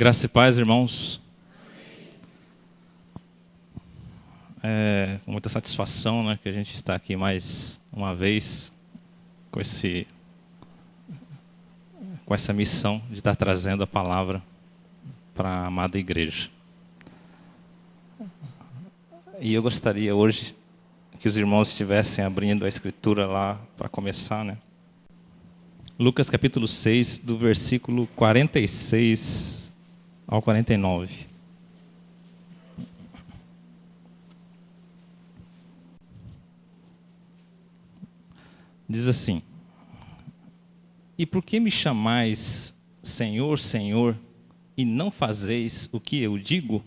Graça e paz, irmãos. É com muita satisfação, né, que a gente está aqui mais uma vez com essa missão de estar trazendo a palavra para a amada igreja. E eu gostaria hoje que os irmãos estivessem abrindo a escritura lá para começar, né? Lucas capítulo 6, do versículo 46 ao 49. Diz assim: E por que me chamais Senhor, Senhor, e não fazeis o que eu digo?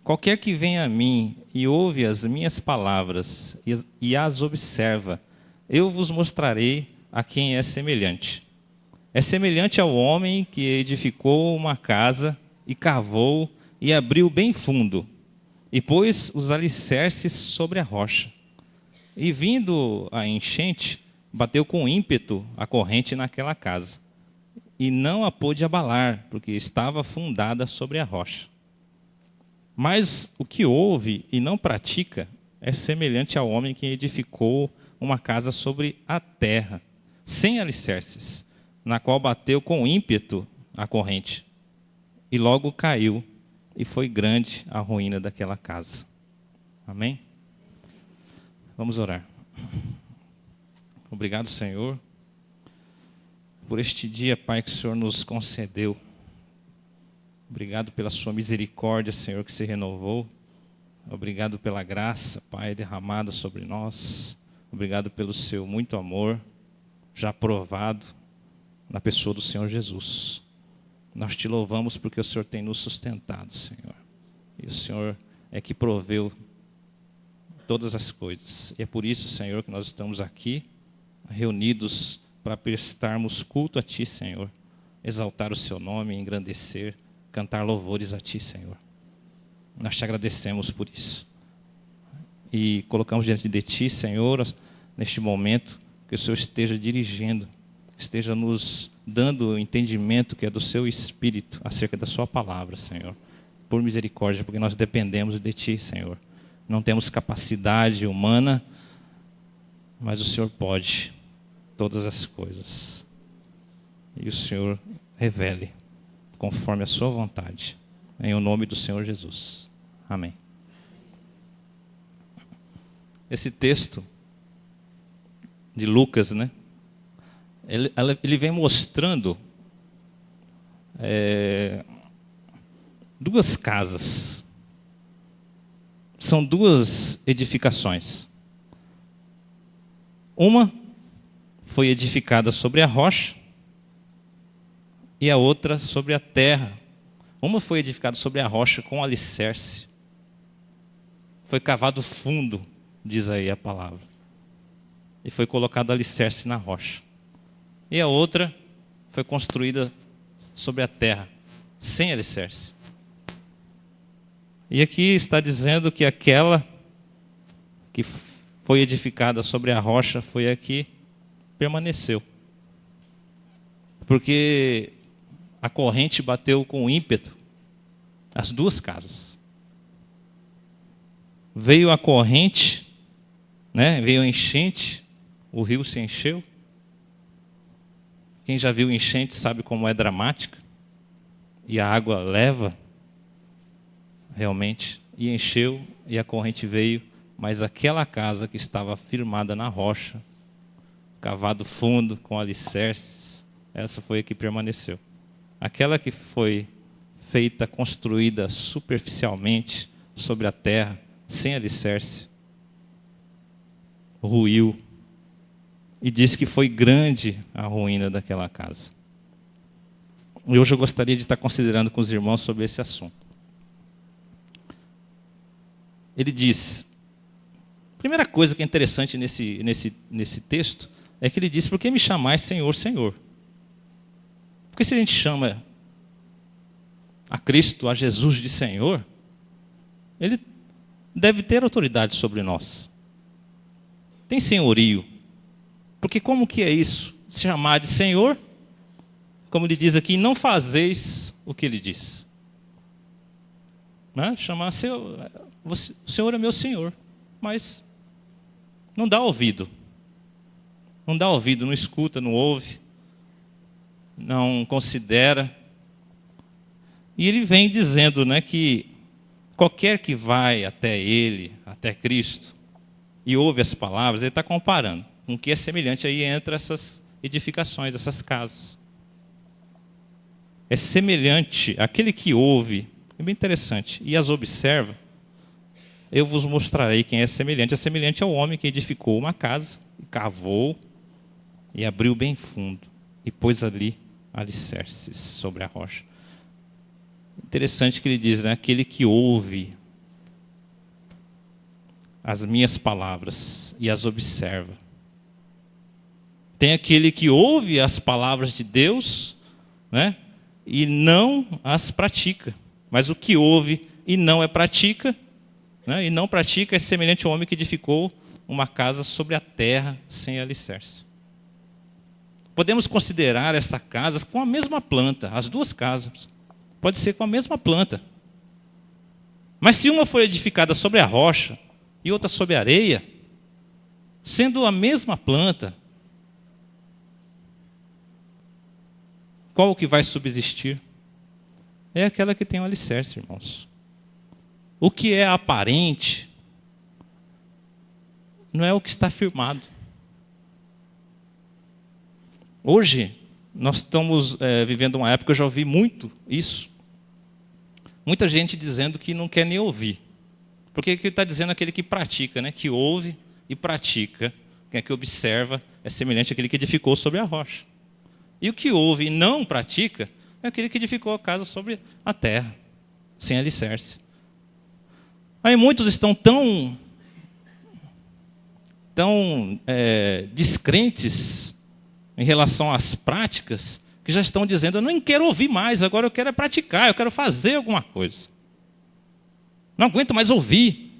Qualquer que venha a mim e ouve as minhas palavras e as observa, eu vos mostrarei a quem é semelhante. É semelhante ao homem que edificou uma casa e cavou e abriu bem fundo, e pôs os alicerces sobre a rocha. E vindo a enchente, bateu com ímpeto a corrente naquela casa, e não a pôde abalar, porque estava fundada sobre a rocha. Mas o que ouve e não pratica é semelhante ao homem que edificou uma casa sobre a terra, sem alicerces, na qual bateu com ímpeto a corrente, e logo caiu, e foi grande a ruína daquela casa. Amém? Vamos orar. Obrigado, Senhor, por este dia, Pai, que o Senhor nos concedeu. Obrigado pela sua misericórdia, Senhor, que se renovou. Obrigado pela graça, Pai, derramada sobre nós. Obrigado pelo seu muito amor, já provado na pessoa do Senhor Jesus. Nós te louvamos porque o Senhor tem nos sustentado, Senhor. E o Senhor é que proveu todas as coisas. E é por isso, Senhor, que nós estamos aqui, reunidos para prestarmos culto a Ti, Senhor. Exaltar o Seu nome, engrandecer, cantar louvores a Ti, Senhor. Nós Te agradecemos por isso. E colocamos diante de Ti, Senhor, neste momento, que o Senhor esteja dirigindo, esteja nos dando o entendimento que é do Seu Espírito acerca da Sua palavra, Senhor. Por misericórdia, porque nós dependemos de Ti, Senhor. Não temos capacidade humana, mas o Senhor pode todas as coisas. E o Senhor revele conforme a sua vontade. Em o nome do Senhor Jesus. Amém. Esse texto de Lucas, né? Ele vem mostrando duas casas. São duas edificações. Uma foi edificada sobre a rocha e a outra sobre a terra. Uma foi edificada sobre a rocha com alicerce. Foi cavado fundo, diz aí a palavra. E foi colocado alicerce na rocha. E a outra foi construída sobre a terra, sem alicerce. E aqui está dizendo que aquela que foi edificada sobre a rocha foi a que permaneceu. Porque a corrente bateu com ímpeto as duas casas. Veio a corrente, né? Veio a enchente, o rio se encheu. Quem já viu enchente sabe como é dramática. E a água leva, realmente, e encheu, e a corrente veio, mas aquela casa que estava firmada na rocha, cavado fundo, com alicerces, essa foi a que permaneceu. Aquela que foi feita, construída superficialmente, sobre a terra, sem alicerce, ruiu. E diz que foi grande a ruína daquela casa. E hoje eu gostaria de estar considerando com os irmãos sobre esse assunto. Ele diz, primeira coisa que é interessante nesse texto, é que ele diz, por que me chamais Senhor, Senhor? Porque se a gente chama a Cristo, a Jesus de Senhor, Ele deve ter autoridade sobre nós. Tem senhorio. Porque como que é isso? Se chamar de Senhor, como ele diz aqui, não fazeis o que ele diz. né? Chamar, o Senhor é meu Senhor, mas não dá ouvido. Não dá ouvido, não escuta, não ouve, não considera. E ele vem dizendo, né, que qualquer que vai até ele, até Cristo, e ouve as palavras, ele está comparando com o que é semelhante aí entre essas edificações, essas casas. É semelhante àquele que ouve, é bem interessante, e as observa. Eu vos mostrarei quem é semelhante. É semelhante ao homem que edificou uma casa, cavou e abriu bem fundo, e pôs ali alicerces sobre a rocha. Interessante que ele diz, né? Aquele que ouve as minhas palavras e as observa. Tem aquele que ouve as palavras de Deus, né? E não as pratica. Mas o que ouve e não pratica, né? E não pratica é semelhante ao homem que edificou uma casa sobre a terra sem alicerce. Podemos considerar essa casa com a mesma planta, as duas casas. Pode ser com a mesma planta. Mas se uma for edificada sobre a rocha e outra sobre a areia, sendo a mesma planta, qual o que vai subsistir? É aquela que tem o alicerce, irmãos. O que é aparente não é o que está firmado. Hoje, nós estamos vivendo uma época, eu já ouvi muito isso. Muita gente dizendo que não quer nem ouvir. Porque ele está dizendo aquele que pratica, né? Que ouve e pratica, que observa, é semelhante àquele que edificou sobre a rocha. E o que ouve e não pratica é aquele que edificou a casa sobre a terra, sem alicerce. Aí muitos estão tão descrentes em relação às práticas, que já estão dizendo, eu não quero ouvir mais, agora eu quero praticar, eu quero fazer alguma coisa. Não aguento mais ouvir.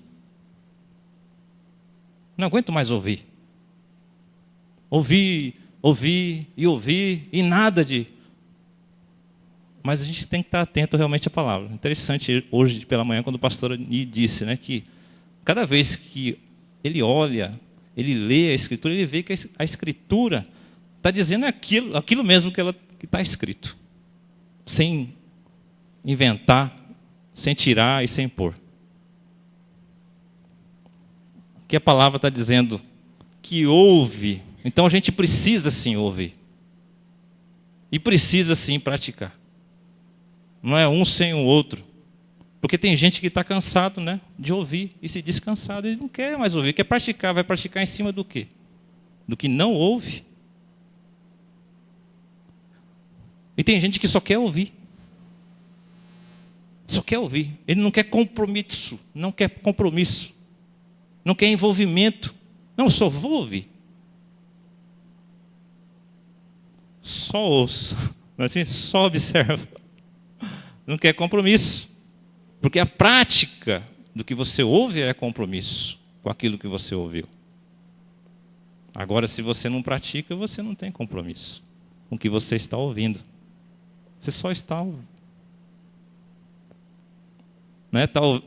Não aguento mais ouvir. Ouvir e nada de... Mas a gente tem que estar atento realmente à palavra. Interessante, hoje pela manhã, quando o pastor disse, né, que cada vez que ele olha, ele lê a Escritura, ele vê que a Escritura está dizendo aquilo mesmo que está escrito. Sem inventar, sem tirar e sem pôr. Que a palavra está dizendo que ouve. Então a gente precisa sim ouvir. E precisa sim praticar. Não é um sem o outro. Porque tem gente que está cansado, né, de ouvir e se diz cansado. Ele não quer mais ouvir, quer praticar. Vai praticar em cima do quê? Do que não ouve. E tem gente que só quer ouvir. Só quer ouvir. Ele não quer compromisso. Não quer compromisso. Não quer envolvimento. Não, só vou ouvir. Só ouço. Assim, só observa. Não quer compromisso. Porque a prática do que você ouve é compromisso com aquilo que você ouviu. Agora, se você não pratica, você não tem compromisso com o que você está ouvindo. Você só está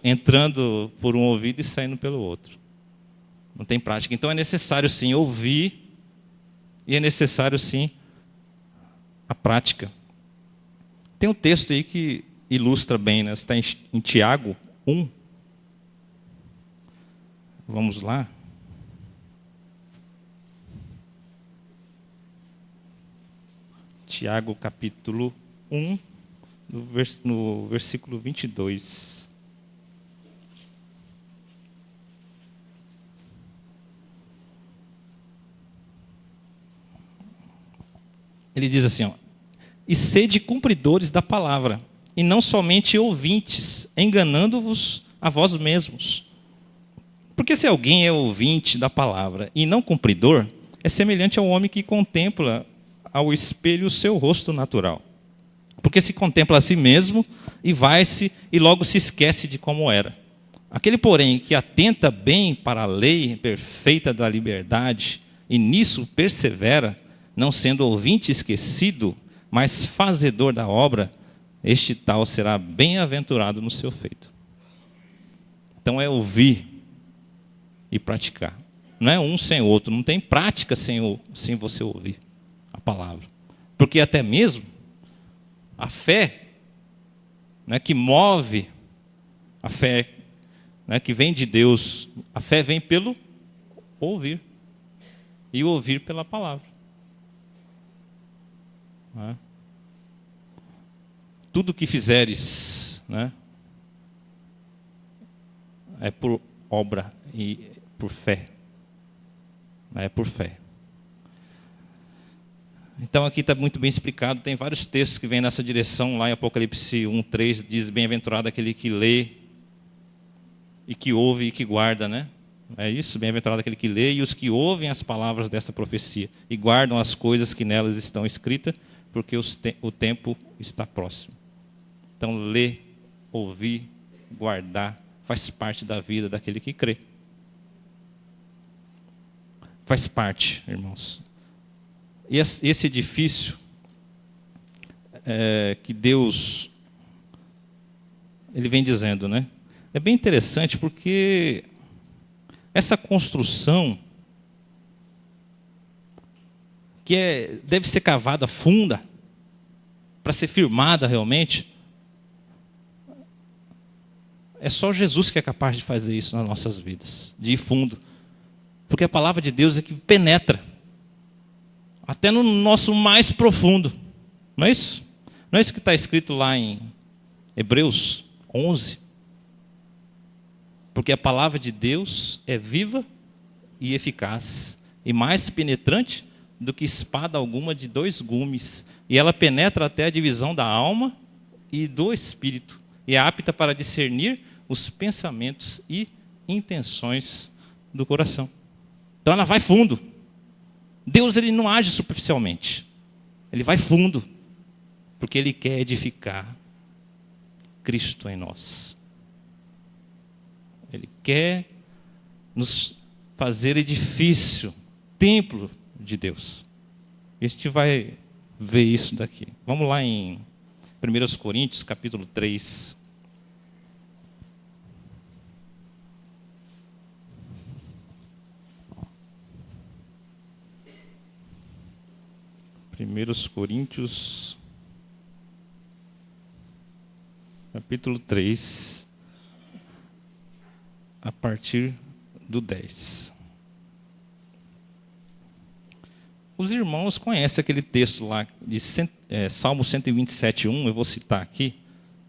entrando por um ouvido e saindo pelo outro. Não tem prática. Então é necessário sim ouvir e é necessário sim a prática. Tem um texto aí que ilustra bem, né? Está em Tiago 1. Vamos lá. Tiago capítulo 1, no versículo 22. Ele diz assim, ó, e sede cumpridores da palavra, e não somente ouvintes, enganando-vos a vós mesmos. Porque se alguém é ouvinte da palavra e não cumpridor, é semelhante ao homem que contempla ao espelho o seu rosto natural. Porque se contempla a si mesmo e vai-se e logo se esquece de como era. Aquele, porém, que atenta bem para a lei perfeita da liberdade e nisso persevera, não sendo ouvinte esquecido, mas fazedor da obra, este tal será bem-aventurado no seu feito. Então é ouvir e praticar. Não é um sem o outro, não tem prática sem você ouvir a palavra. Porque até mesmo a fé, né, que move, a fé, né, que vem de Deus, a fé vem pelo ouvir. E ouvir pela palavra. Né? Tudo que fizeres, né, é por obra e por fé. É por fé. Então aqui está muito bem explicado, tem vários textos que vêm nessa direção, lá em Apocalipse 1:3 diz: bem-aventurado aquele que lê e que ouve e que guarda, né? É isso, bem-aventurado aquele que lê e os que ouvem as palavras dessa profecia e guardam as coisas que nelas estão escritas, porque o tempo está próximo. Então ler, ouvir, guardar, faz parte da vida daquele que crê. Faz parte, irmãos. E esse edifício que Deus, Ele vem dizendo, né? É bem interessante porque essa construção, que deve ser cavada funda, para ser firmada realmente, é só Jesus que é capaz de fazer isso nas nossas vidas, de ir fundo. Porque a palavra de Deus é que penetra, até no nosso mais profundo. Não é isso? Não é isso que está escrito lá em Hebreus 11? Porque a palavra de Deus é viva e eficaz, e mais penetrante do que espada alguma de 2 gumes, e ela penetra até a divisão da alma e do espírito, e é apta para discernir os pensamentos e intenções do coração. Então ela vai fundo. Deus, ele não age superficialmente, ele vai fundo, porque ele quer edificar Cristo em nós. Ele quer nos fazer edifício, templo de Deus. E a gente vai ver isso daqui. Vamos lá em 1 Coríntios, capítulo 3. Primeiros Coríntios, capítulo 3, a partir do 10. Os irmãos conhecem aquele texto lá de Salmo 127:1, eu vou citar aqui,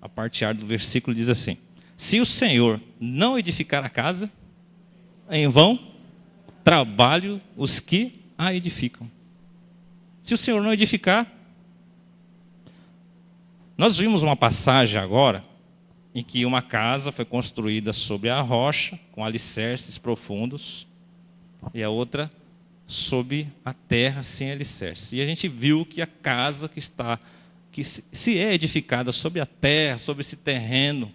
a parte A do versículo diz assim: se o Senhor não edificar a casa, em vão trabalham os que a edificam. Se o Senhor não edificar, nós vimos uma passagem agora em que uma casa foi construída sobre a rocha, com alicerces profundos, e a outra sobre a terra sem alicerce. E a gente viu que a casa que se é edificada sobre a terra, sobre esse terreno,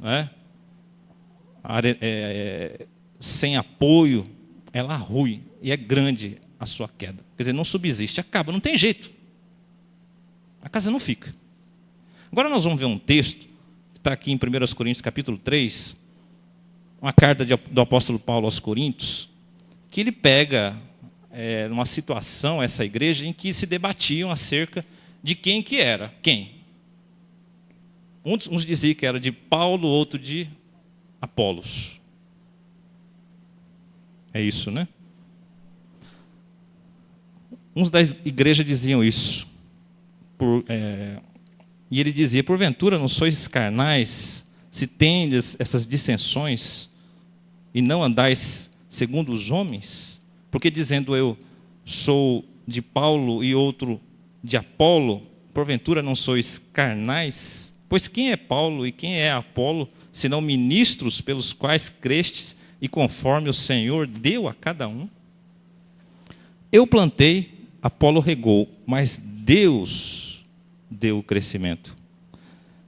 né, sem apoio, ela rui, e é grande a sua queda. Quer dizer, não subsiste, acaba, não tem jeito. A casa não fica. Agora nós vamos ver um texto, que está aqui em 1 Coríntios capítulo 3, uma carta do apóstolo Paulo aos Coríntios, que ele pega numa situação, essa igreja, em que se debatiam acerca de quem que era. Quem? Uns diziam que era de Paulo, outro de Apolos. É isso, né? Uns da igreja diziam isso. E ele dizia: porventura não sois carnais, se tendes essas dissensões, e não andais segundo os homens? Porque dizendo eu sou de Paulo e outro de Apolo, porventura não sois carnais? Pois quem é Paulo e quem é Apolo, senão ministros pelos quais crestes, e conforme o Senhor deu a cada um? Eu plantei, Apolo regou, mas Deus deu o crescimento.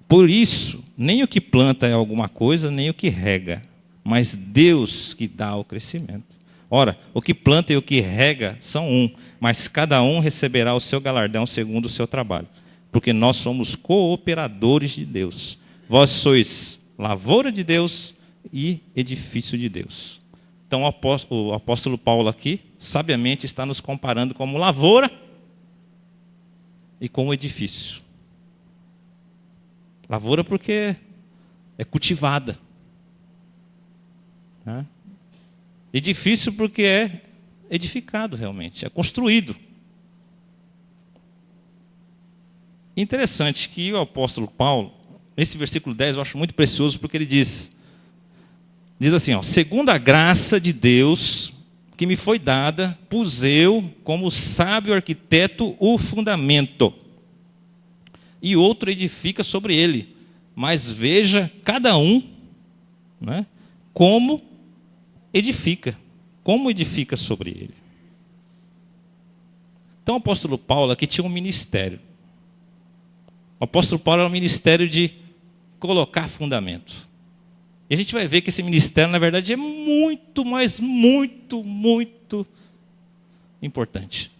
Por isso, nem o que planta é alguma coisa, nem o que rega, mas Deus que dá o crescimento. Ora, o que planta e o que rega são um, mas cada um receberá o seu galardão segundo o seu trabalho. Porque nós somos cooperadores de Deus. Vós sois lavoura de Deus e edifício de Deus. Então o apóstolo Paulo aqui, sabiamente, está nos comparando como lavoura e como edifício. Lavoura porque é cultivada. Né? Edifício porque é edificado realmente, é construído. Interessante que o apóstolo Paulo, nesse versículo 10, eu acho muito precioso, porque ele diz assim, ó, segundo a graça de Deus que me foi dada, pus eu, como sábio arquiteto, o fundamento, e outro edifica sobre ele. Mas veja cada um, né, como edifica sobre ele. Então o apóstolo Paulo aqui tinha um ministério. O apóstolo Paulo era um ministério de colocar fundamento. E a gente vai ver que esse ministério, na verdade, é muito, mas muito, muito importante.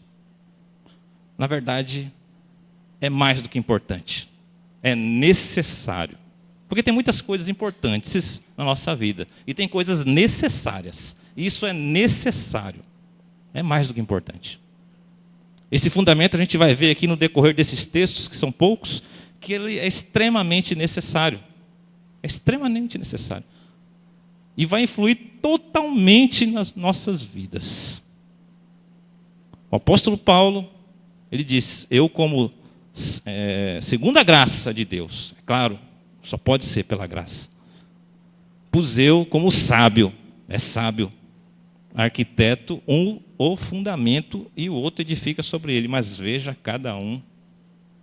Na verdade, é mais do que importante. É necessário. Porque tem muitas coisas importantes na nossa vida. E tem coisas necessárias. Isso é necessário. É mais do que importante. Esse fundamento a gente vai ver aqui no decorrer desses textos, que são poucos, que ele é extremamente necessário. É extremamente necessário. E vai influir totalmente nas nossas vidas. O apóstolo Paulo, ele diz, eu como, segundo a graça de Deus, é claro, só pode ser pela graça, pus eu como sábio, é sábio, arquiteto, o fundamento e o outro edifica sobre ele, mas veja cada um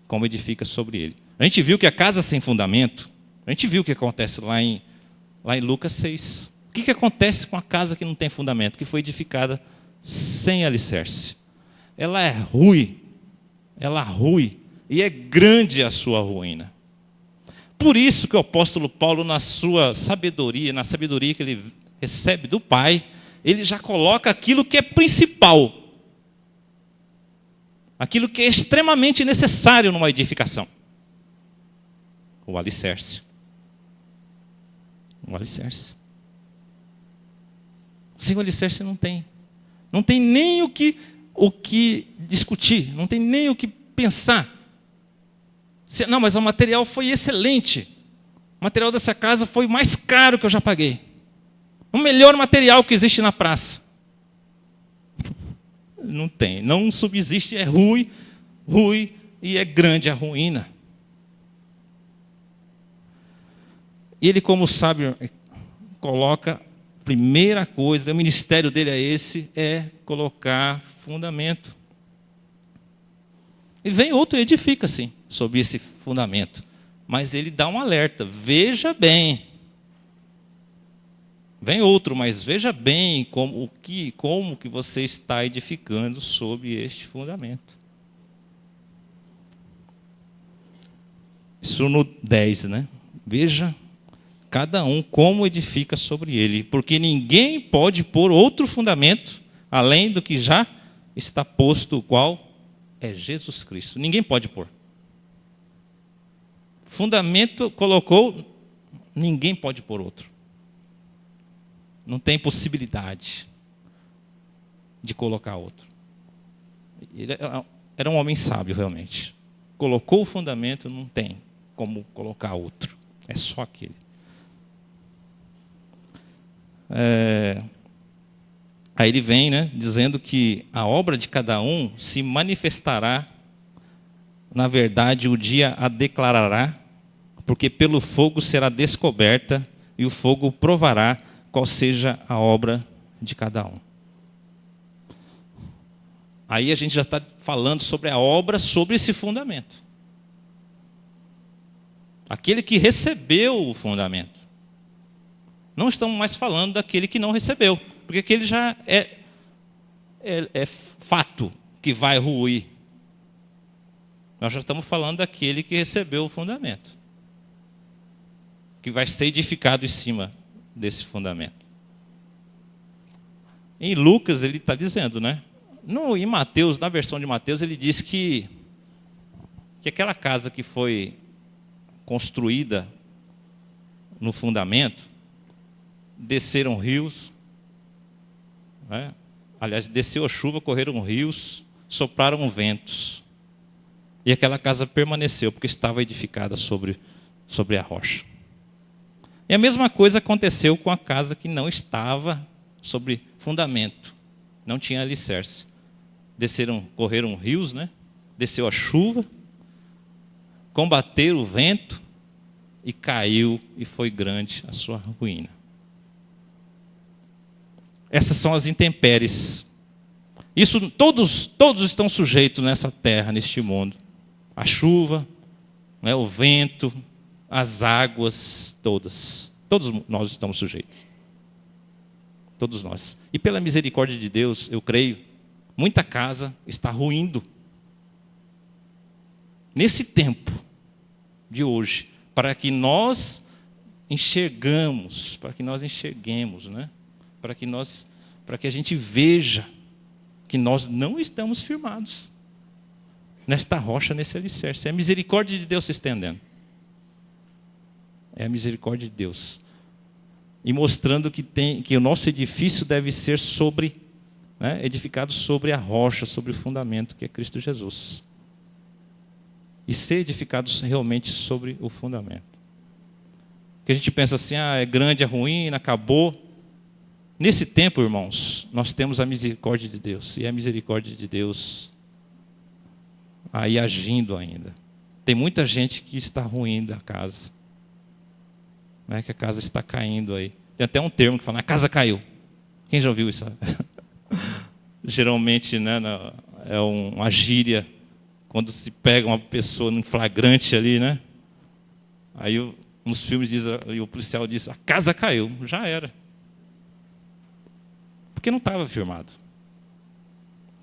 como edifica sobre ele. A gente viu que a casa sem fundamento, a gente viu o que acontece lá em Lucas 6. O que acontece com a casa que não tem fundamento, que foi edificada sem alicerce? Ela é ruim, e é grande a sua ruína. Por isso que o apóstolo Paulo, na sua sabedoria, na sabedoria que ele recebe do Pai, ele já coloca aquilo que é principal, aquilo que é extremamente necessário numa edificação: o alicerce. O alicerce. Sem o alicerce não tem. Não tem nem o que discutir, não tem nem o que pensar. Não, mas o material foi excelente. O material dessa casa foi o mais caro que eu já paguei. O melhor material que existe na praça. Não tem, não subsiste, é ruim e é grande a ruína. E ele, como sábio, coloca, primeira coisa, o ministério dele é esse, é colocar fundamento. E vem outro e edifica, sim, sobre esse fundamento. Mas ele dá um alerta, veja bem. Vem outro, mas veja bem como que você está edificando sobre este fundamento. Isso no 10, né? Veja cada um como edifica sobre ele, porque ninguém pode pôr outro fundamento além do que já está posto, o qual é Jesus Cristo. Ninguém pode pôr. Fundamento colocou, ninguém pode pôr outro. Não tem possibilidade de colocar outro. Ele era um homem sábio, realmente. Colocou o fundamento, não tem como colocar outro. É só aquele. Aí ele vem, né, dizendo que a obra de cada um se manifestará, na verdade o dia a declarará, porque pelo fogo será descoberta e o fogo provará qual seja a obra de cada um. Aí a gente já está falando sobre a obra, sobre esse fundamento. Aquele que recebeu o fundamento. Não estamos mais falando daquele que não recebeu, porque aquele já é fato que vai ruir. Nós já estamos falando daquele que recebeu o fundamento, que vai ser edificado em cima desse fundamento. Em Lucas ele está dizendo, né? Em Mateus, na versão de Mateus, ele diz que aquela casa que foi construída no fundamento, desceram rios, né? Aliás, desceu a chuva, correram rios, sopraram ventos. E aquela casa permaneceu, porque estava edificada sobre a rocha. E a mesma coisa aconteceu com a casa que não estava sobre fundamento, não tinha alicerce. Correram rios, né? Desceu a chuva, combateram o vento e caiu, e foi grande a sua ruína. Essas são as intempéries. Isso todos estão sujeitos nessa terra, neste mundo. A chuva, né, o vento, as águas, todas. Todos nós estamos sujeitos. Todos nós. E pela misericórdia de Deus, eu creio, muita casa está ruindo. Nesse tempo de hoje, para que nós enxerguemos, né? Para que a gente veja que nós não estamos firmados nesta rocha, nesse alicerce. É a misericórdia de Deus se estendendo. É a misericórdia de Deus. E mostrando que o nosso edifício deve ser edificado sobre a rocha, sobre o fundamento, que é Cristo Jesus. E ser edificado realmente sobre o fundamento. Porque a gente pensa assim, é grande, é ruim, acabou. Nesse tempo, irmãos, nós temos a misericórdia de Deus. E a misericórdia de Deus aí agindo ainda. Tem muita gente que está ruindo a casa. Que a casa está caindo aí. Tem até um termo que fala, a casa caiu. Quem já ouviu isso? Geralmente, né, é uma gíria, quando se pega uma pessoa num flagrante ali, né? Aí nos filmes o policial diz, a casa caiu. Já era. Porque não estava firmado.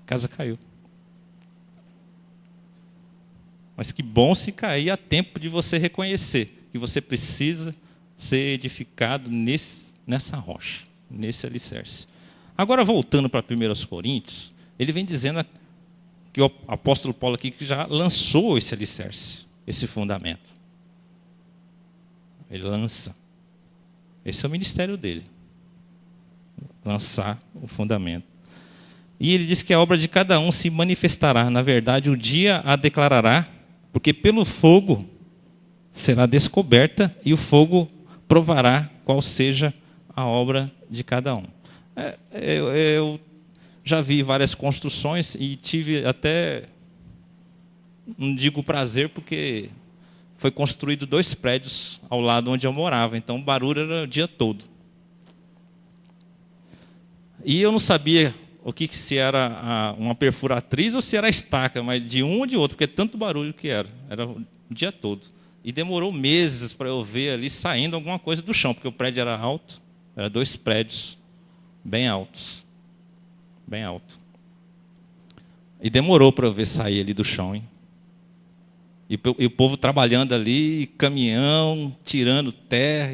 A casa caiu. Mas que bom se cair a tempo de você reconhecer que você precisa ser edificado nessa rocha, nesse alicerce. Agora, voltando para 1 Coríntios, ele vem dizendo que o apóstolo Paulo aqui que já lançou esse alicerce, esse fundamento. Ele lança. Esse é o ministério dele. Lançar o fundamento. E ele diz que a obra de cada um se manifestará. Na verdade, o dia a declarará, porque pelo fogo será descoberta e o fogo provará qual seja a obra de cada um. Eu já vi várias construções e tive até, não digo prazer, porque foi construído 2 prédios ao lado onde eu morava, então o barulho era o dia todo. E eu não sabia se era uma perfuratriz ou se era a estaca, mas de um ou de outro, porque tanto barulho que era o dia todo. E demorou meses para eu ver ali saindo alguma coisa do chão, porque o prédio era alto, era 2 prédios bem altos. Bem alto. E demorou para eu ver sair ali do chão, hein? E o povo trabalhando ali, caminhão, tirando terra,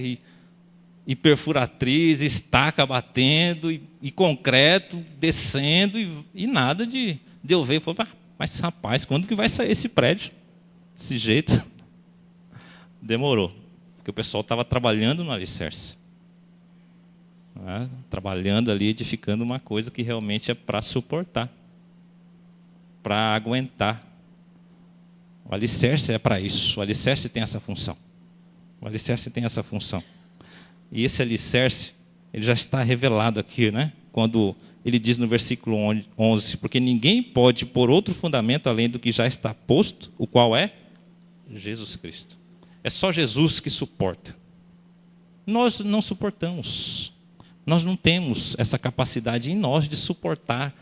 e perfuratriz, estaca batendo, e concreto descendo, e nada de eu ver. Eu falei, mas rapaz, quando que vai sair esse prédio? Desse jeito? Demorou, porque o pessoal estava trabalhando no alicerce. Trabalhando ali, edificando uma coisa que realmente é para suportar, para aguentar. O alicerce é para isso, o alicerce tem essa função. O alicerce tem essa função. E esse alicerce, ele já está revelado aqui, né? Quando ele diz no versículo 11, porque ninguém pode pôr outro fundamento além do que já está posto, o qual é Jesus Cristo. É só Jesus que suporta. Nós não suportamos. Nós não temos essa capacidade em nós de suportar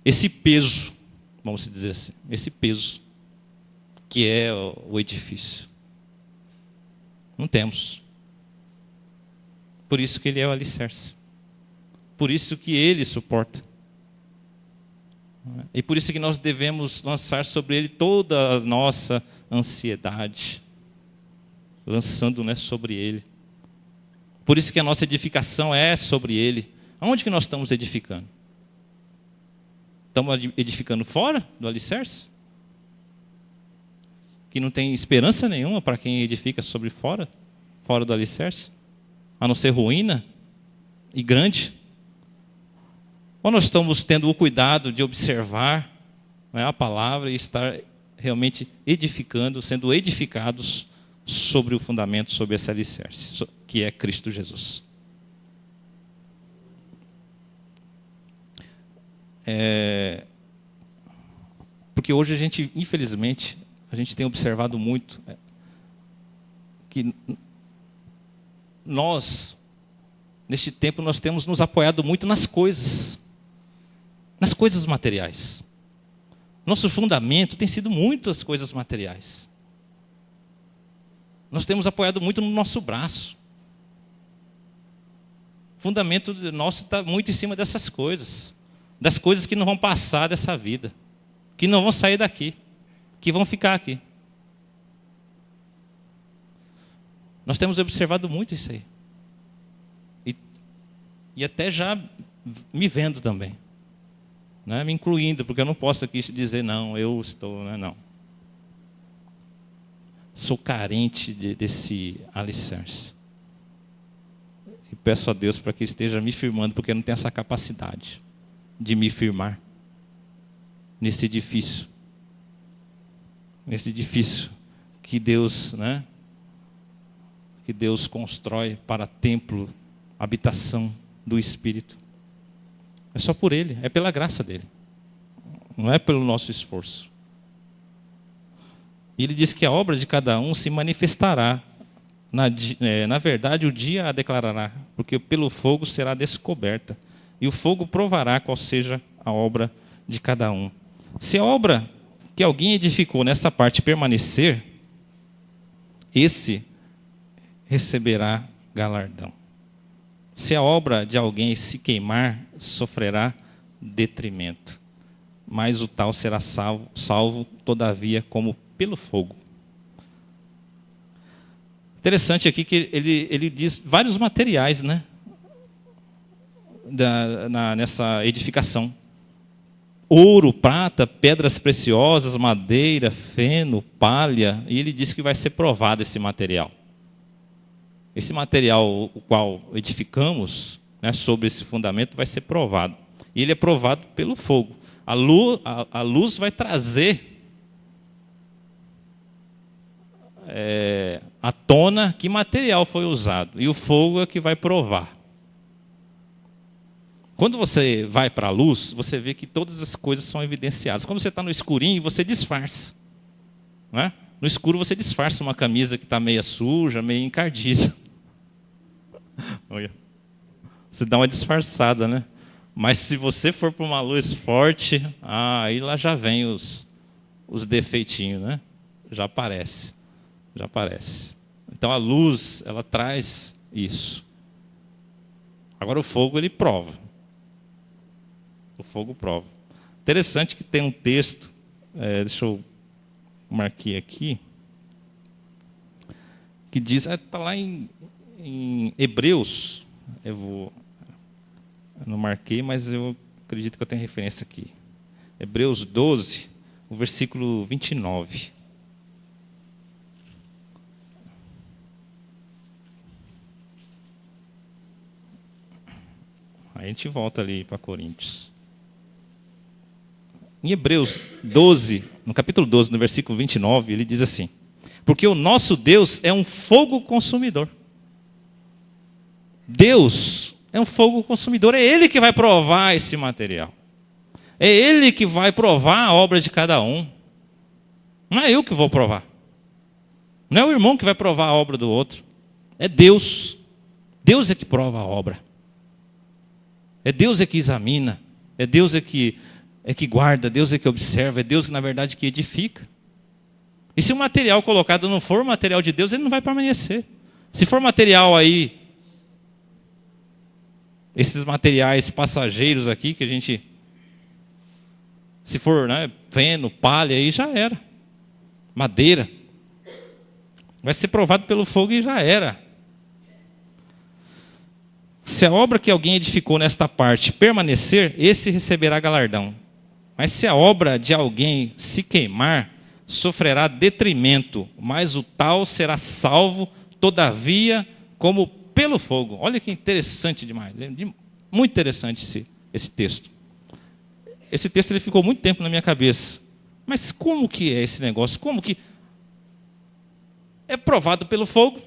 esse peso, vamos dizer assim, esse peso que é o edifício. Não temos. Por isso que ele é o alicerce. Por isso que ele suporta. E por isso que nós devemos lançar sobre ele toda a nossa ansiedade, lançando, né, sobre ele. Por isso que a nossa edificação é sobre ele. Aonde que nós estamos edificando? Estamos edificando fora do alicerce? que não tem esperança nenhuma para quem edifica sobre fora do alicerce, a não ser ruína e grande? Ou nós estamos tendo o cuidado de observar, né, a palavra e estar realmente edificando, sendo edificados sobre o fundamento, sobre esse alicerce, que é Cristo Jesus? Porque hoje a gente, infelizmente, a gente tem observado muito que nós, neste tempo, nós temos nos apoiado muito nas coisas materiais. Nosso fundamento tem sido muitas coisas materiais. Nós temos apoiado muito no nosso braço. O fundamento nosso está muito em cima dessas coisas. Das coisas que não vão passar dessa vida. Que não vão sair daqui. Que vão ficar aqui. Nós temos observado muito isso aí. E até já me vendo também. Né? Me incluindo, porque eu não posso aqui dizer, não, eu estou, não. Sou carente desse alicerce. E peço a Deus para que esteja me firmando, porque eu não tenho essa capacidade de me firmar nesse edifício. Nesse edifício que Deus, né, que Deus constrói para templo, habitação do Espírito. É só por Ele, é pela graça dEle. Não é pelo nosso esforço. E Ele diz que a obra de cada um se manifestará. Na verdade, o dia a declarará, porque pelo fogo será descoberta. E o fogo provará qual seja a obra de cada um. Se a obra que alguém edificou nessa parte permanecer, esse receberá galardão. Se a obra de alguém se queimar, sofrerá detrimento. Mas o tal será salvo, todavia, como pelo fogo. Interessante aqui que ele diz vários materiais, né? Nessa edificação. Ouro, prata, pedras preciosas, madeira, feno, palha. E ele diz que vai ser provado esse material. Esse material o qual edificamos, né, sobre esse fundamento vai ser provado. E ele é provado pelo fogo. A luz vai trazer à tona que material foi usado. E o fogo é que vai provar. Quando você vai para a luz, você vê que todas as coisas são evidenciadas. Quando você está no escurinho, você disfarça. Não é? No escuro você disfarça uma camisa que está meia suja, meio encardida. Você dá uma disfarçada, né? Mas se você for para uma luz forte, aí lá já vem os defeitinhos, né? Já aparece. Então a luz, ela traz isso. Agora o fogo, ele prova. O fogo prova. Interessante que tem um texto, deixa eu marquei aqui, que diz, está lá em Hebreus, eu não marquei, mas eu acredito que eu tenho referência aqui. Hebreus 12, o versículo 29. Aí a gente volta ali para Coríntios. Em Hebreus 12, no capítulo 12, no versículo 29, ele diz assim: porque o nosso Deus é um fogo consumidor. Deus é um fogo consumidor, é Ele que vai provar esse material. É Ele que vai provar a obra de cada um. Não é eu que vou provar. Não é o irmão que vai provar a obra do outro. É Deus. Deus é que prova a obra. É Deus é que examina. É Deus é que guarda. Deus é que observa. É Deus que, na verdade, que edifica. E se o material colocado não for material de Deus, ele não vai permanecer. Se for material aí, esses materiais passageiros aqui, que a gente, se for, né, feno, palha, aí já era. Madeira. Vai ser provado pelo fogo e já era. Se a obra que alguém edificou nesta parte permanecer, esse receberá galardão. Mas se a obra de alguém se queimar, sofrerá detrimento, mas o tal será salvo, todavia, como pelo fogo. Olha que interessante demais, muito interessante esse texto. Esse texto ele ficou muito tempo na minha cabeça. Mas como que é esse negócio? Como que é provado pelo fogo?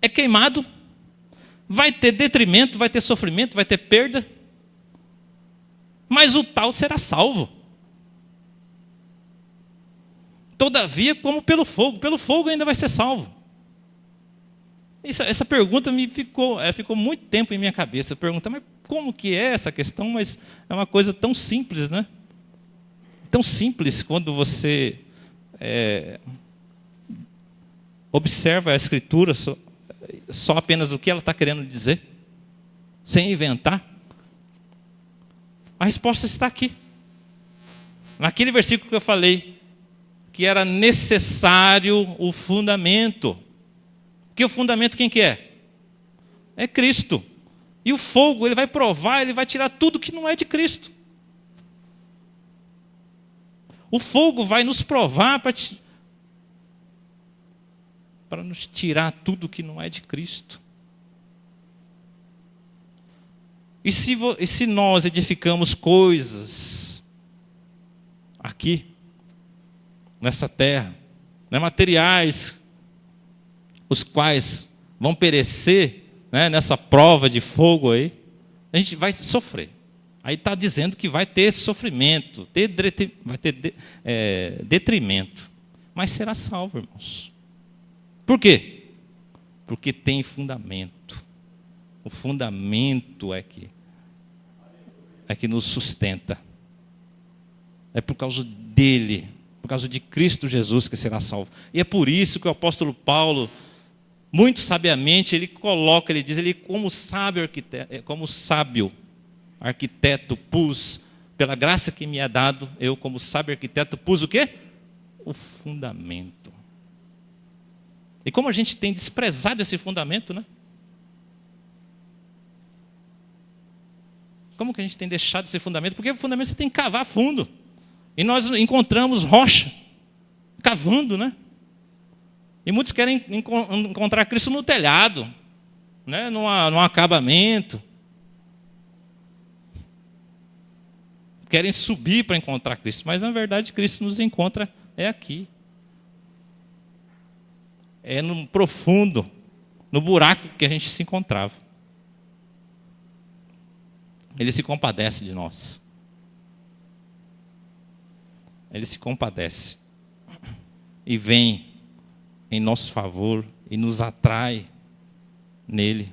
É queimado? Vai ter detrimento, vai ter sofrimento, vai ter perda? Mas o tal será salvo. Todavia, como pelo fogo ainda vai ser salvo. Essa pergunta ficou muito tempo em minha cabeça. Perguntar, mas como que é essa questão? Mas é uma coisa tão simples, né? Tão simples quando você observa a Escritura, só apenas o que ela está querendo dizer, sem inventar. A resposta está aqui. Naquele versículo que eu falei, que era necessário o fundamento. Que o fundamento quem que é? É Cristo. E o fogo, ele vai provar, ele vai tirar tudo que não é de Cristo. O fogo vai nos provar para nos tirar tudo que não é de Cristo. E se nós edificamos coisas aqui, nessa terra, né, materiais, os quais vão perecer, né, nessa prova de fogo aí, a gente vai sofrer. Aí está dizendo que vai ter sofrimento, vai ter detrimento, mas será salvo, irmãos. Por quê? Porque tem fundamento. O fundamento é que nos sustenta. É por causa dele, por causa de Cristo Jesus que será salvo. E é por isso que o apóstolo Paulo, muito sabiamente, ele diz, como sábio arquiteto pus, pela graça que me é dado, eu como sábio arquiteto pus o quê? O fundamento. E como a gente tem desprezado esse fundamento, né? Como que a gente tem deixado esse fundamento? Porque o fundamento você tem que cavar fundo. E nós encontramos rocha, cavando, né? E muitos querem encontrar Cristo no telhado, né? Num acabamento. Querem subir para encontrar Cristo, mas na verdade Cristo nos encontra aqui. É no profundo, no buraco que a gente se encontrava. Ele se compadece de nós. Ele se compadece. E vem em nosso favor e nos atrai nele.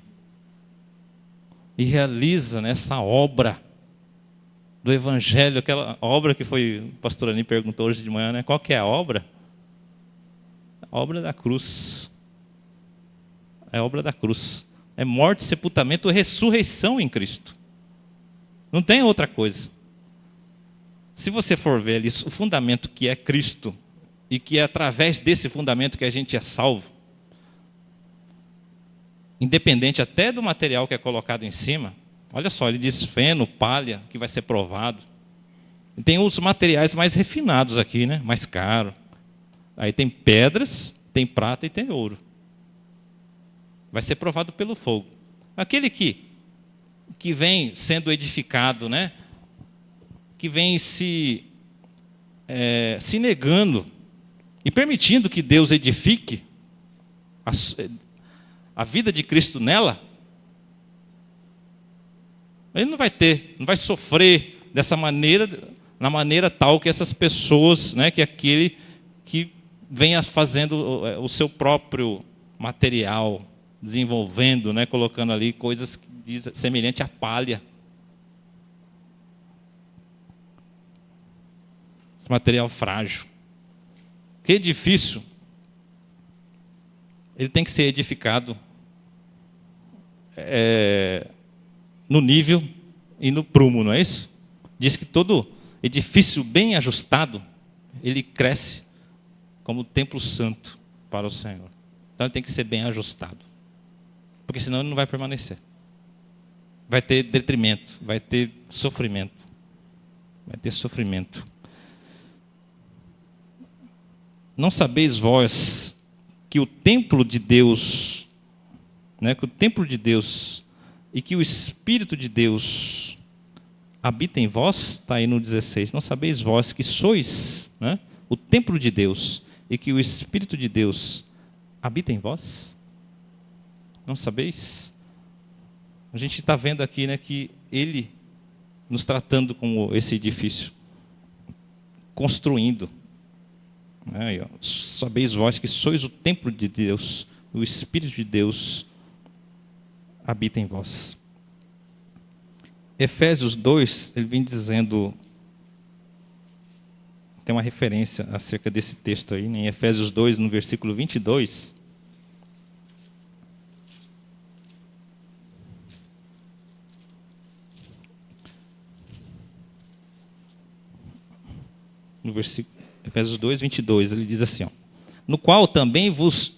E realiza nessa obra do Evangelho, aquela obra que o pastor Ani perguntou hoje de manhã, né? Qual que é a obra? A obra da cruz. É a obra da cruz. É morte, sepultamento, ressurreição em Cristo. Não tem outra coisa. Se você for ver ali o fundamento que é Cristo, e que é através desse fundamento que a gente é salvo, independente até do material que é colocado em cima, olha só, ele diz feno, palha, que vai ser provado. E tem os materiais mais refinados aqui, né? Mais caro. Aí tem pedras, tem prata e tem ouro. Vai ser provado pelo fogo. Aquele que vem sendo edificado, né? Que vem se negando e permitindo que Deus edifique a vida de Cristo nela, ele não vai sofrer dessa maneira, na maneira tal que essas pessoas, né, que aquele que venha fazendo o seu próprio material, desenvolvendo, né, colocando ali coisas que diz semelhante à palha. Esse material frágil. Que edifício, ele tem que ser edificado no nível e no prumo, não é isso? Diz que todo edifício bem ajustado, ele cresce como templo santo para o Senhor. Então ele tem que ser bem ajustado, porque senão ele não vai permanecer. Vai ter detrimento, vai ter sofrimento. Vai ter sofrimento. não sabeis vós que o templo de Deus, né, que o templo de Deus e que o Espírito de Deus habita em vós? Está aí no 16. Não sabeis vós que sois, né, o templo de Deus e que o Espírito de Deus habita em vós? Não sabeis? A gente está vendo aqui, né, que Ele nos tratando como esse edifício, construindo. Né, sabeis vós que sois o templo de Deus, o Espírito de Deus habita em vós. Efésios 2, ele vem dizendo, tem uma referência acerca desse texto aí, em Efésios 2, no versículo 22. No versículo, Efésios 2, 22, ele diz assim, ó, no qual também vós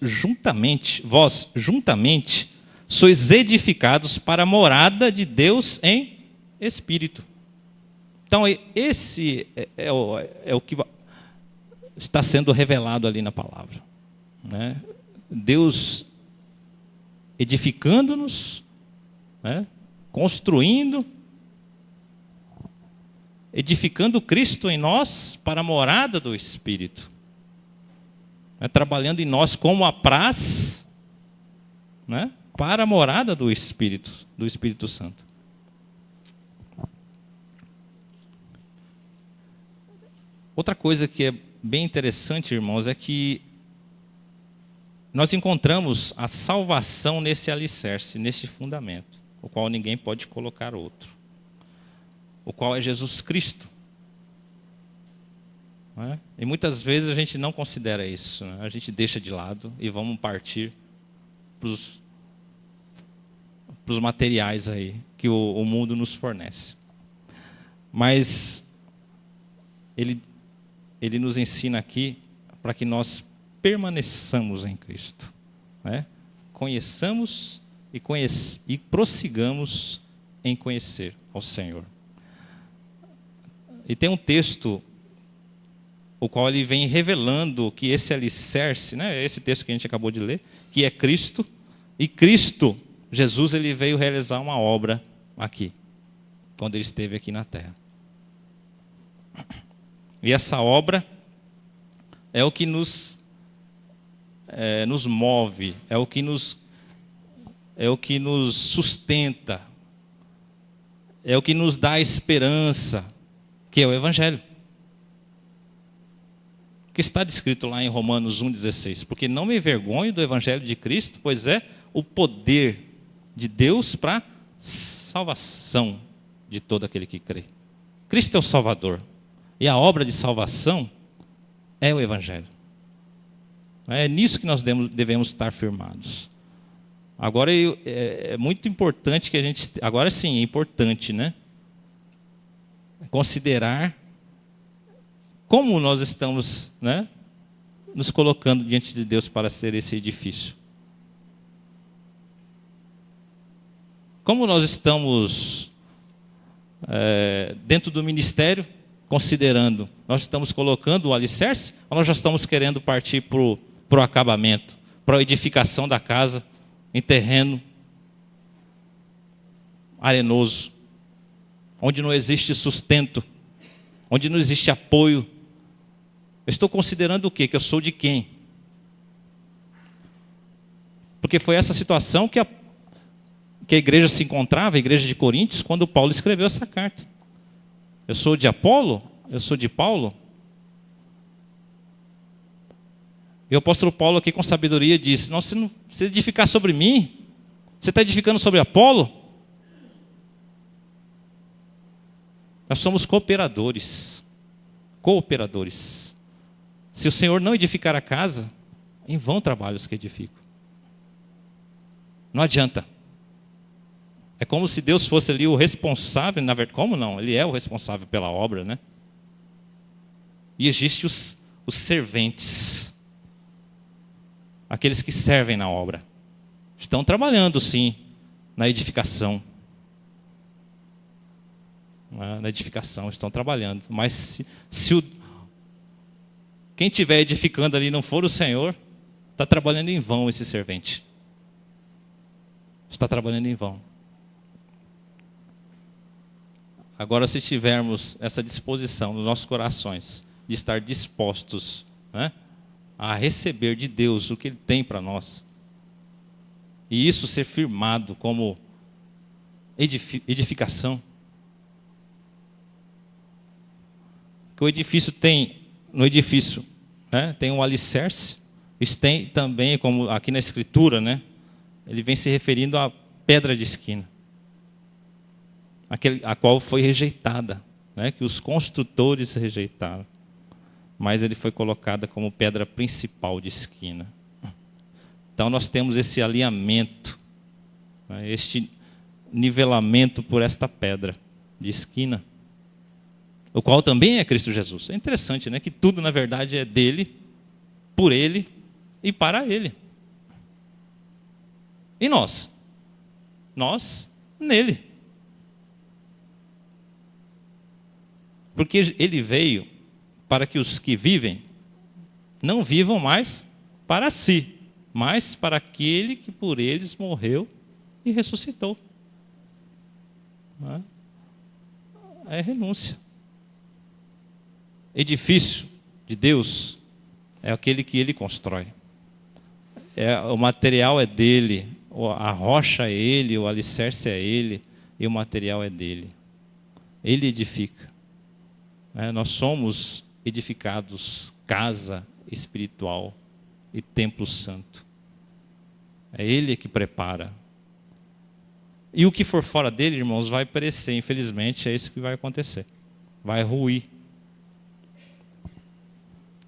juntamente, sois edificados para a morada de Deus em Espírito. Então, esse é o que está sendo revelado ali na palavra. Né? Deus edificando-nos, né? Construindo, edificando Cristo em nós para a morada do Espírito. Né? Trabalhando em nós como apraz, né? Para a morada do Espírito Santo. Outra coisa que é bem interessante, irmãos, é que nós encontramos a salvação nesse alicerce, nesse fundamento, o qual ninguém pode colocar outro, o qual é Jesus Cristo. Não é? E muitas vezes a gente não considera isso, né? A gente deixa de lado e vamos partir para os materiais aí que o mundo nos fornece. Mas ele nos ensina aqui para que nós permaneçamos em Cristo, né? Conheçamos e prossigamos em conhecer ao Senhor. E tem um texto, o qual ele vem revelando que esse alicerce, né, esse texto que a gente acabou de ler, que é Cristo, e Cristo, Jesus, ele veio realizar uma obra aqui, quando ele esteve aqui na terra. E essa obra é o que nos move, é o que nos sustenta, é o que nos dá esperança, que é o Evangelho. Que está descrito lá em Romanos 1,16. Porque não me envergonho do Evangelho de Cristo, pois é o poder de Deus para salvação de todo aquele que crê. Cristo é o Salvador. E a obra de salvação é o Evangelho. É nisso que nós devemos estar firmados. Agora é muito importante que a gente... Agora sim, é importante, né? Considerar como nós estamos, né, nos colocando diante de Deus para ser esse edifício. Como nós estamos dentro do ministério, considerando, nós estamos colocando o alicerce ou nós já estamos querendo partir para o acabamento, para a edificação da casa em terreno arenoso, onde não existe sustento, onde não existe apoio? Eu estou considerando o quê? Que eu sou de quem? Porque foi essa situação que a igreja se encontrava, a igreja de Coríntios, quando Paulo escreveu essa carta. Eu sou de Apolo? Eu sou de Paulo? E o apóstolo Paulo aqui com sabedoria disse, não, você não precisa edificar sobre mim, você está edificando sobre Apolo? Nós somos cooperadores. Se o Senhor não edificar a casa, em vão trabalhos que edifico. Não adianta. É como se Deus fosse ali o responsável, na verdade, como não? Ele é o responsável pela obra, né? E existem os serventes, aqueles que servem na obra. Estão trabalhando, sim, na edificação. Na edificação, estão trabalhando. Mas quem estiver edificando ali não for o Senhor, está trabalhando em vão esse servente. Está trabalhando em vão. Agora, se tivermos essa disposição nos nossos corações, de estar dispostos, né, a receber de Deus o que Ele tem para nós, e isso ser firmado como edificação, que o edifício tem, no edifício, né, tem um alicerce, isso tem também, como aqui na Escritura, né, ele vem se referindo à pedra de esquina, a qual foi rejeitada, né, que os construtores rejeitaram, mas ele foi colocada como pedra principal de esquina. Então nós temos esse alinhamento, né, este nivelamento por esta pedra de esquina, o qual também é Cristo Jesus. É interessante, né, que tudo na verdade é dele, por ele e para ele. E nós? Nós nele. Porque ele veio para que os que vivem não vivam mais para si, mas para aquele que por eles morreu e ressuscitou. É renúncia. Edifício de Deus é aquele que Ele constrói. O material é dele, a rocha é Ele, o alicerce é Ele e o material é dele. Ele edifica. Nós somos edificados casa espiritual e templo santo. É Ele que prepara. E o que for fora dele, irmãos, vai perecer. Infelizmente, é isso que vai acontecer. Vai ruir.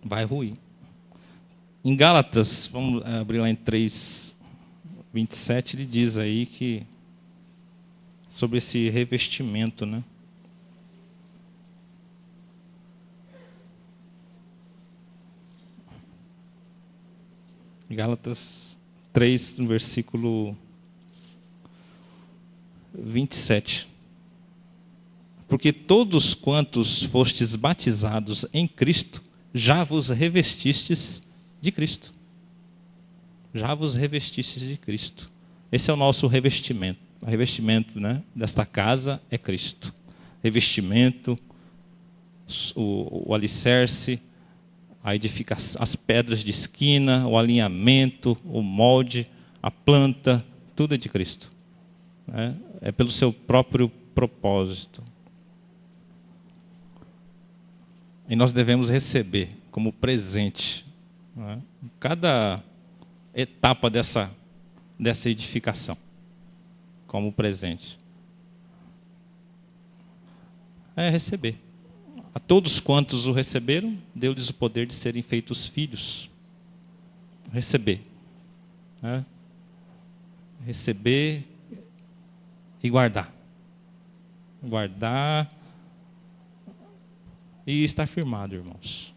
Vai ruir. Em Gálatas, vamos abrir lá em 3:27, ele diz aí que sobre esse revestimento, né? Gálatas 3, no versículo 27. Porque todos quantos fostes batizados em Cristo, já vos revestistes de Cristo. Já vos revestistes de Cristo. Esse é o nosso revestimento. O revestimento, né, desta casa é Cristo. Revestimento, o alicerce, a edificação, as pedras de esquina, o alinhamento, o molde, a planta, tudo é de Cristo. É pelo seu próprio propósito. E nós devemos receber como presente, né, cada etapa dessa edificação, como presente. É receber. A todos quantos o receberam, deu-lhes o poder de serem feitos filhos. Receber. Né? Receber e guardar. Guardar e estar firmado, irmãos.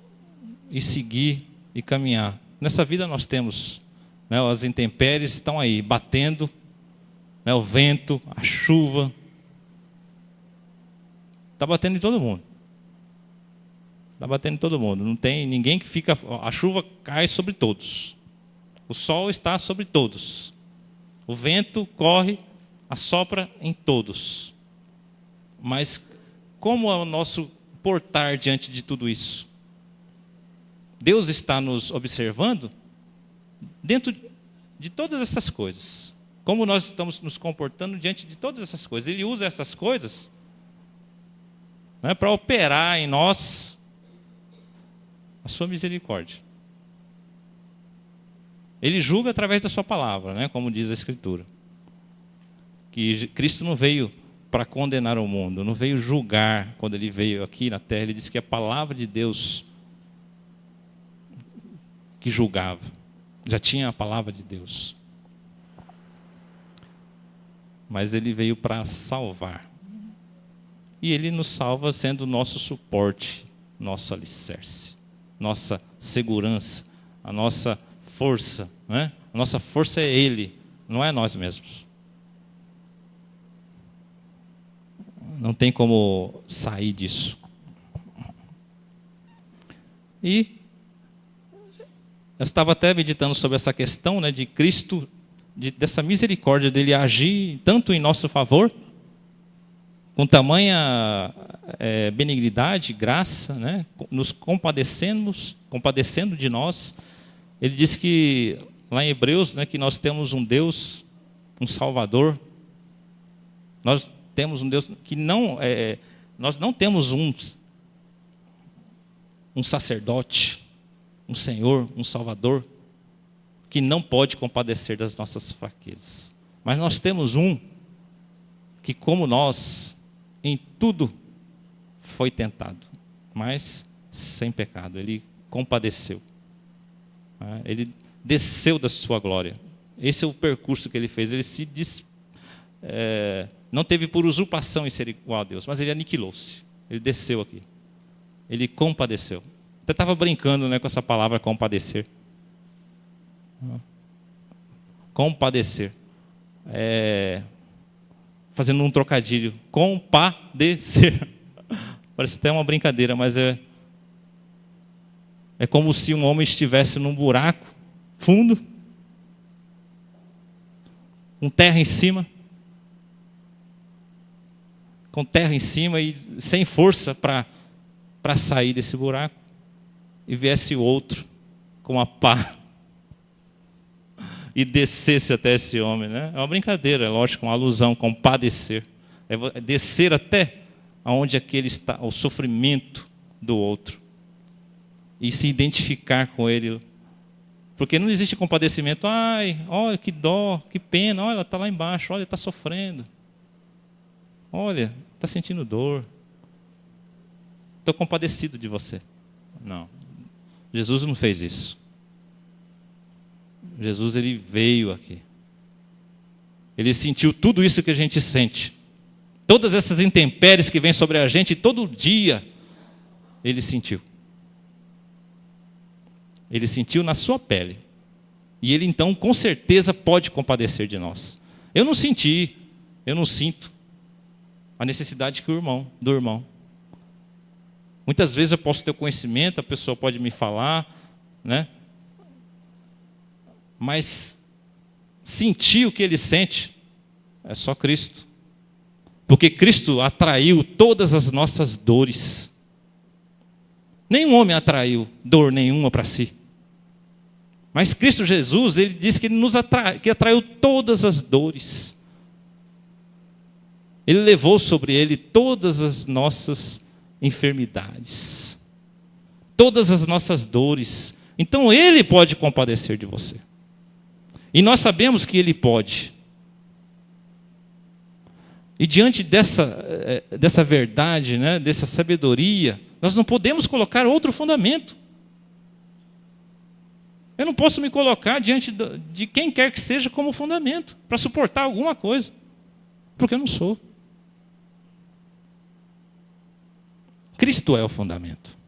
E seguir e caminhar. Nessa vida nós temos, né, as intempéries estão aí, batendo, né, o vento, a chuva. Está batendo em todo mundo. Está batendo em todo mundo. Não tem ninguém que fica... A chuva cai sobre todos. O sol está sobre todos. O vento corre, assopra em todos. Mas como é o nosso portar diante de tudo isso? Deus está nos observando dentro de todas essas coisas. Como nós estamos nos comportando diante de todas essas coisas. Ele usa essas coisas, né, para operar em nós a sua misericórdia. Ele julga através da sua palavra, né, como diz a Escritura. Que Cristo não veio para condenar o mundo, não veio julgar. Quando ele veio aqui na terra, ele disse que a palavra de Deus que julgava. Já tinha a palavra de Deus. Mas ele veio para salvar. E ele nos salva sendo o nosso suporte, nosso alicerce, nossa segurança, a nossa força, né? A nossa força é Ele, não é nós mesmos. Não tem como sair disso. E Eu estava até meditando sobre essa questão, né, de Cristo, dessa misericórdia dele agir tanto em nosso favor, com tamanha benignidade, graça, né, nos compadecendo de nós. Ele diz que, lá em Hebreus, né, que nós temos um Deus, um Salvador. Nós temos um Deus que nós não temos um sacerdote, um Senhor, um Salvador, que não pode compadecer das nossas fraquezas. Mas nós temos um que, como nós, em tudo foi tentado, mas sem pecado. Ele compadeceu. Ele desceu da sua glória. Esse é o percurso que ele fez. Ele não teve por usurpação em ser igual a Deus, mas ele aniquilou-se. Ele desceu aqui. Ele compadeceu. Até estava brincando, né, com essa palavra compadecer. Compadecer. Fazendo um trocadilho. Compadecer. Parece até uma brincadeira, mas é como se um homem estivesse num buraco fundo, com terra em cima, e sem força para sair desse buraco, e viesse outro com a pá e descesse até esse homem, né? É uma brincadeira, é lógico, uma alusão, compadecer. É descer até aonde aquele está, o sofrimento do outro, e se identificar com ele. Porque não existe compadecimento. Ai, olha que dó, que pena, olha, está lá embaixo, olha, está sofrendo. Olha, está sentindo dor. Estou compadecido de você. Não. Jesus não fez isso. Jesus, ele veio aqui. Ele sentiu tudo isso que a gente sente. Todas essas intempéries que vêm sobre a gente todo dia, ele sentiu. Ele sentiu na sua pele. E ele então, com certeza, pode compadecer de nós. Eu não sinto a necessidade do irmão. Muitas vezes eu posso ter conhecimento, a pessoa pode me falar, né? Mas sentir o que ele sente é só Cristo. Porque Cristo atraiu todas as nossas dores. Nenhum homem atraiu dor nenhuma para si. Mas Cristo Jesus, ele disse que ele que atraiu todas as dores. Ele levou sobre ele todas as nossas enfermidades, todas as nossas dores. Então ele pode compadecer de você. E nós sabemos que ele pode. E diante dessa verdade, né, dessa sabedoria, nós não podemos colocar outro fundamento. Eu não posso me colocar diante de quem quer que seja como fundamento, para suportar alguma coisa, porque eu não sou. Cristo é o fundamento.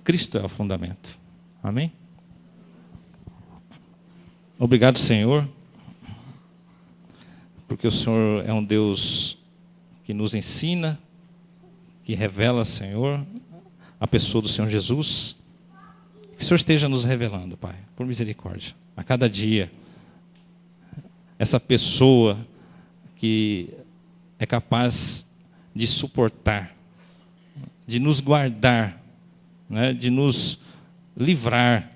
Cristo é o fundamento. Amém? Obrigado, Senhor, porque o Senhor é um Deus que nos ensina, que revela, Senhor, a pessoa do Senhor Jesus. Que o Senhor esteja nos revelando, Pai, por misericórdia, a cada dia, essa pessoa que é capaz de suportar, de nos guardar, né, de nos livrar,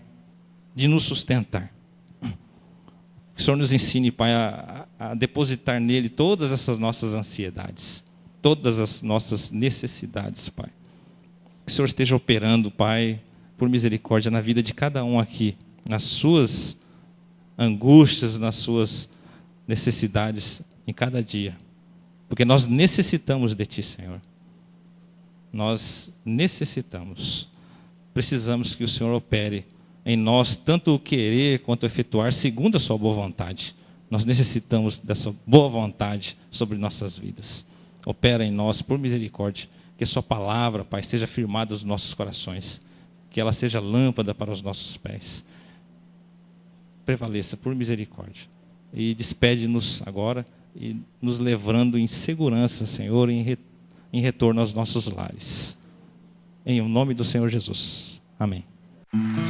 de nos sustentar. Que o Senhor nos ensine, Pai, a depositar nele todas essas nossas ansiedades, todas as nossas necessidades, Pai. Que o Senhor esteja operando, Pai, por misericórdia, na vida de cada um aqui, nas suas angústias, nas suas necessidades, em cada dia. Porque nós necessitamos de Ti, Senhor. Nós necessitamos. Precisamos que o Senhor opere em nós, tanto o querer quanto o efetuar, segundo a Sua boa vontade. Nós necessitamos dessa boa vontade sobre nossas vidas. Opera em nós, por misericórdia, que a Sua palavra, Pai, esteja firmada nos nossos corações. Que ela seja lâmpada para os nossos pés. Prevaleça por misericórdia. E despede-nos agora, e nos levando em segurança, Senhor, em retorno aos nossos lares. Em nome do Senhor Jesus. Amém. Amém.